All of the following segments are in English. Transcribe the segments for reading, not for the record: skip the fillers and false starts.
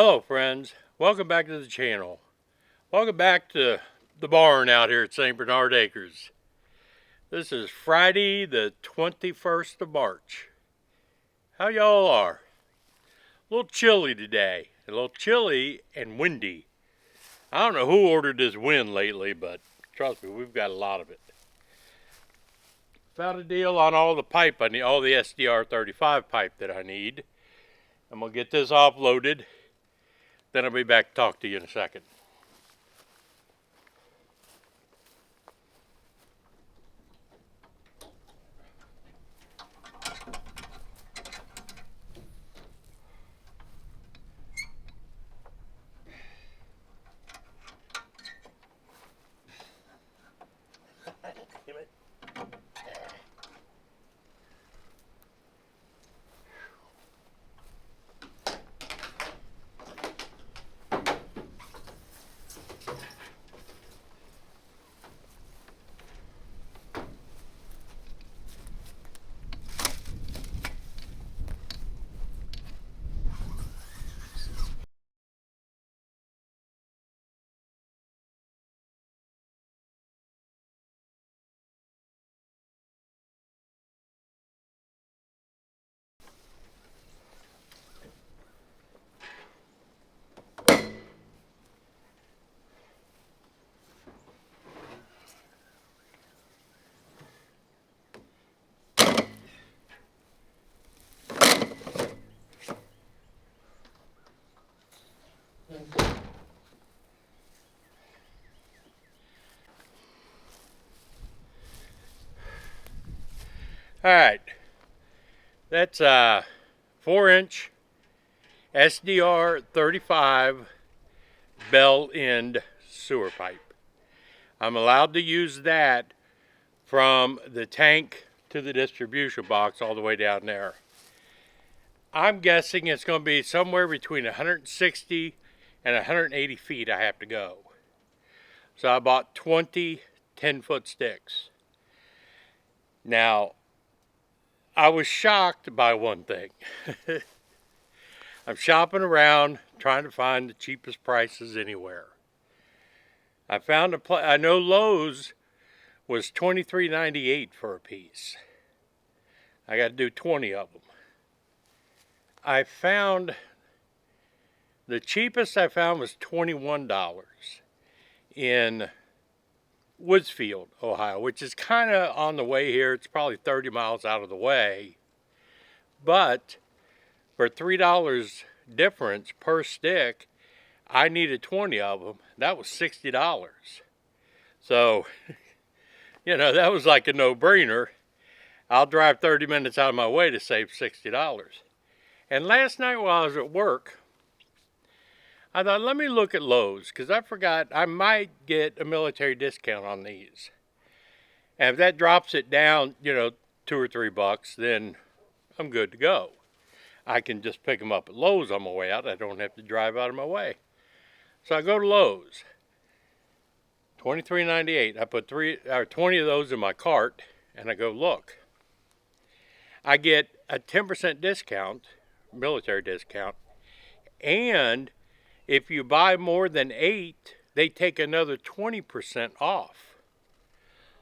Hello friends, welcome back to the channel. Welcome back to the barn out here at St. Bernard Acres. This is Friday the 21st of March. How y'all are? A little chilly today. A little chilly and windy. I don't know who ordered this wind lately, but trust me, we've got a lot of it. Found a deal on all the pipe I need, all the SDR 35 pipe that I need. I'm gonna get this offloaded. Then I'll be back to talk to you in a second. Alright, that's a 4-inch SDR 35 bell end sewer pipe. I'm allowed to use that from the tank to the distribution box all the way down there. I'm guessing it's going to be somewhere between 160 and 180 feet I have to go. So I bought 20 10-foot sticks. Now, I was shocked by one thing. I'm shopping around trying to find the cheapest prices anywhere. I found I know Lowe's was $23.98 for a piece. I got to do 20 of them. I found the cheapest I found was $21 in Woodsfield, Ohio, which is kind of on the way here. It's probably 30 miles out of the way. But for $3 difference per stick, I needed 20 of them. That was $60. So, you know, that was like a no-brainer. I'll drive 30 minutes out of my way to save $60. And last night while I was at work, I thought, let me look at Lowe's, because I forgot I might get a military discount on these. And if that drops it down, you know, $2 or $3, then I'm good to go. I can just pick them up at Lowe's on my way out. I don't have to drive out of my way. So I go to Lowe's. $23.98. I put 20 of those in my cart, and I go look. I get a 10% discount, military discount, and if you buy more than 8, they take another 20% off.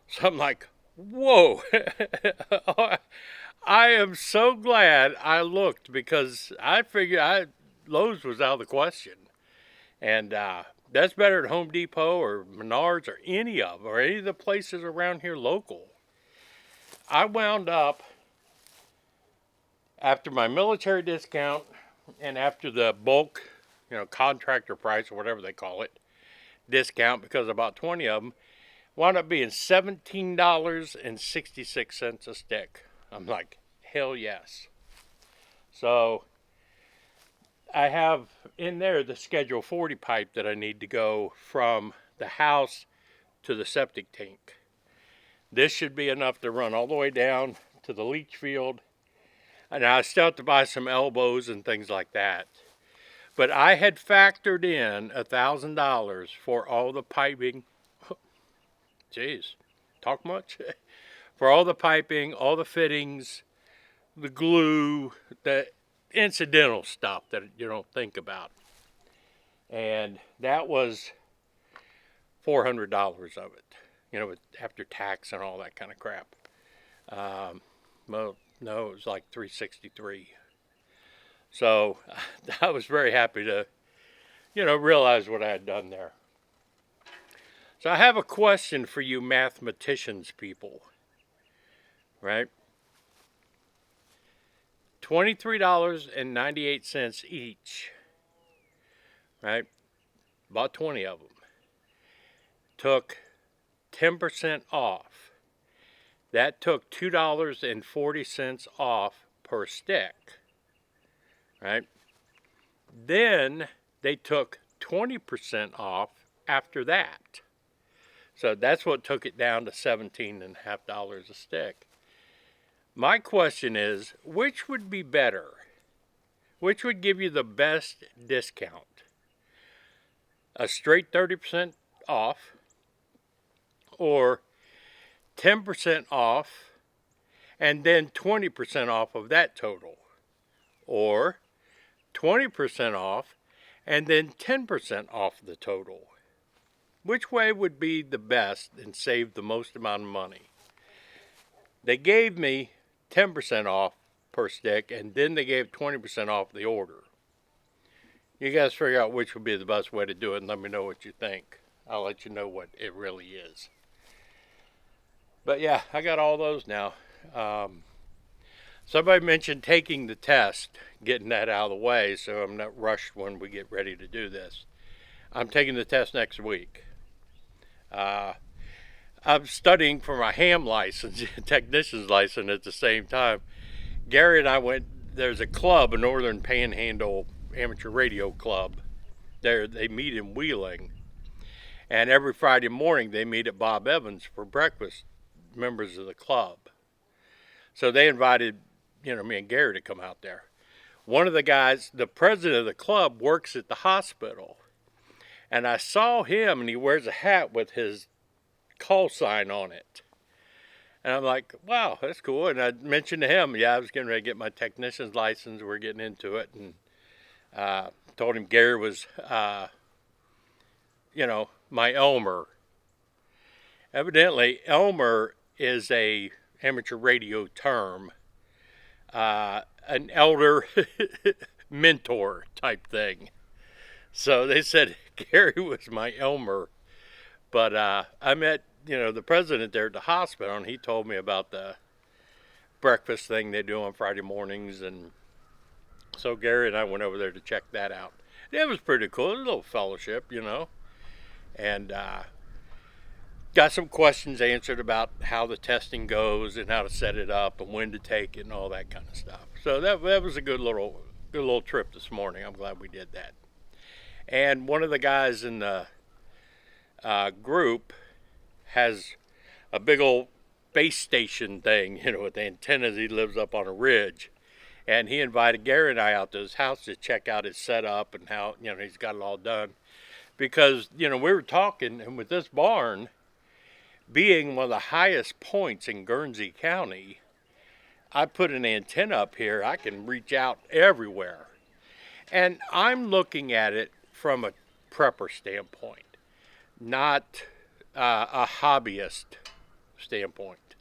So I'm like, whoa. I am so glad I looked, because I figured Lowe's was out of the question. And that's better at Home Depot or Menards or any of the places around here local. I wound up, after my military discount and after the bulk, you know, contractor price or whatever they call it, discount, because I bought 20 of them, wound up being $17.66 a stick. I'm like, hell yes. So I have in there the Schedule 40 pipe that I need to go from the house to the septic tank. This should be enough to run all the way down to the leach field. And I still have to buy some elbows and things like that. But I had factored in $1,000 for all the piping. Jeez, talk much? For all the piping, all the fittings, the glue, the incidental stuff that you don't think about. And that was $400 of it, after tax and all that kind of crap. Well, no, it was like 363. So I was very happy to, realize what I had done there. So I have a question for you mathematicians people, right? $23.98 each, right? Bought 20 of them. Took 10% off. That took $2.40 off per stick, right? Then they took 20% off after that. So that's what took it down to $17.50 a stick. My question is, which would be better? Which would give you the best discount? A straight 30% off, or 10% off and then 20% off of that total, or 20% off and then 10% off the total? Which way would be the best and save the most amount of money? They gave me 10% off per stick, and then they gave 20% off the order. You guys figure out which would be the best way to do it and let me know what you think. I'll let you know what it really is. But yeah, I got all those now. Somebody mentioned taking the test, getting that out of the way so I'm not rushed when we get ready to do this. I'm taking the test next week. I'm studying for my ham license, technician's license at the same time. Gary and I there's a club, a Northern Panhandle amateur radio club. They meet in Wheeling. And every Friday morning they meet at Bob Evans for breakfast, members of the club. So they invited, me and Gary to come out there. One of the guys, the president of the club, works at the hospital. And I saw him, and he wears a hat with his call sign on it. And I'm like, wow, that's cool. And I mentioned to him, I was getting ready to get my technician's license. We're getting into it. And told him Gary was, my Elmer. Evidently, Elmer is a amateur radio term, an elder mentor type thing. So they said Gary was my Elmer. But I met, the president there at the hospital, and he told me about the breakfast thing they do on Friday mornings. And so Gary and I went over there to check that out. It was pretty cool. It was a little fellowship, And got some questions answered about how the testing goes and how to set it up and when to take it and all that kind of stuff. So that was a good little trip this morning. I'm glad we did that. And one of the guys in the group has a big old base station thing, with the antennas. He lives up on a ridge. And he invited Gary and I out to his house to check out his setup and how, he's got it all done. Because, we were talking, and with this barn being one of the highest points in Guernsey County, I put an antenna up here. I can reach out everywhere. And I'm looking at it from a prepper standpoint, not a hobbyist standpoint,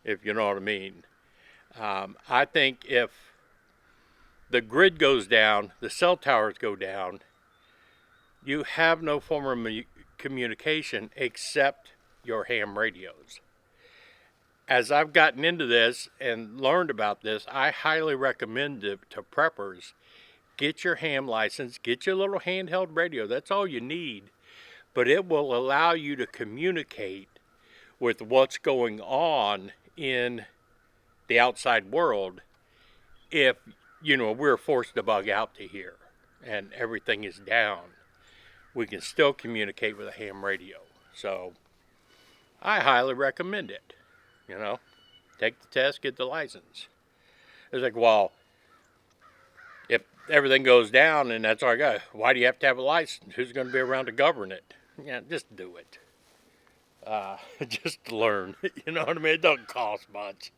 if you know what I mean. I think if the grid goes down, the cell towers go down, you have no form of communication except your ham radios. As I've gotten into this and learned about this, I highly recommend it to preppers. Get your ham license, get your little handheld radio. That's all you need. But it will allow you to communicate with what's going on in the outside world if, we're forced to bug out to here and everything is down. We can still communicate with a ham radio. So I highly recommend it. Take the test, get the license. It's like, well, if everything goes down and that's all I got, why do you have to have a license? Who's going to be around to govern it? Yeah, just do it. Just learn. You know what I mean? It doesn't cost much.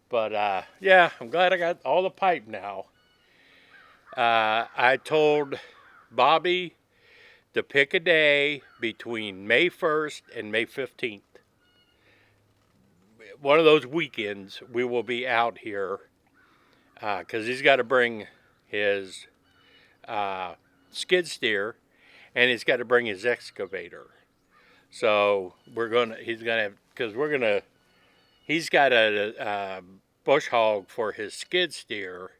But, I'm glad I got all the pipe now. I told Bobby to pick a day between May 1st and May 15th. One of those weekends we will be out here because he's got to bring his skid steer and he's got to bring his excavator. So he's got a bush hog for his skid steer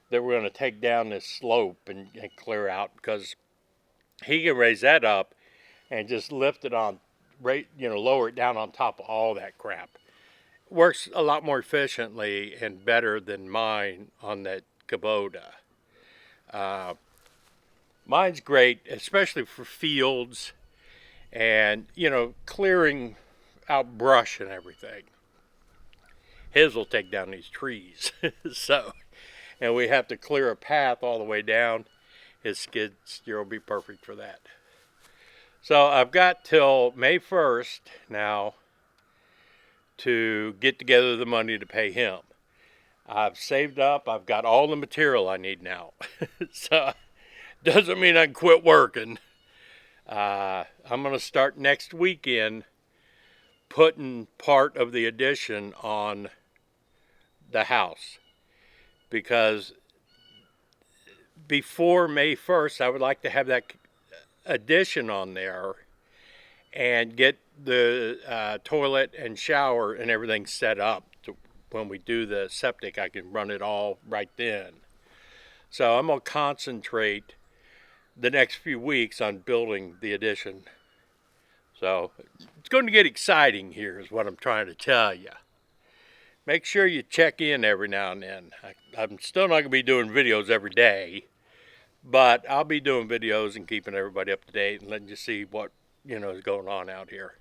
that we're going to take down this slope and clear out, because he can raise that up and just lift it on, lower it down on top of all that crap. Works a lot more efficiently and better than mine on that Kubota. Mine's great, especially for fields and, clearing out brush and everything. His will take down these trees. And we have to clear a path all the way down. His skid steer will be perfect for that. So I've got till May 1st now to get together the money to pay him. I've saved up. I've got all the material I need now. So doesn't mean I can quit working. I'm going to start next weekend putting part of the addition on the house, because before May 1st I would like to have that addition on there and get the toilet and shower and everything set up to when we do the septic I can run it all right then. So I'm going to concentrate the next few weeks on building the addition. So it's going to get exciting here is what I'm trying to tell you. Make sure you check in every now and then. I'm still not going to be doing videos every day, but I'll be doing videos and keeping everybody up to date and letting you see what is going on out here.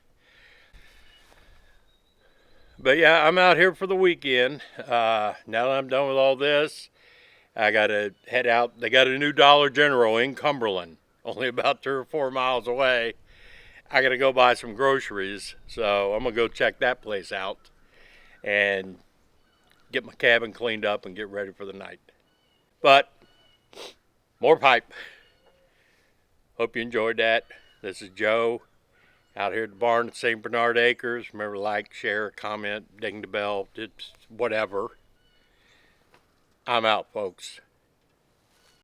But yeah, I'm out here for the weekend. Now that I'm done with all this, I got to head out. They got a new Dollar General in Cumberland, only about 3 or 4 miles away. I got to go buy some groceries, so I'm going to go check that place out and get my cabin cleaned up and get ready for the night. But more pipe. Hope you enjoyed that. This is Joe out here at the barn at St. Bernard Acres. Remember, like, share, comment, ding the bell, whatever. I'm out, folks.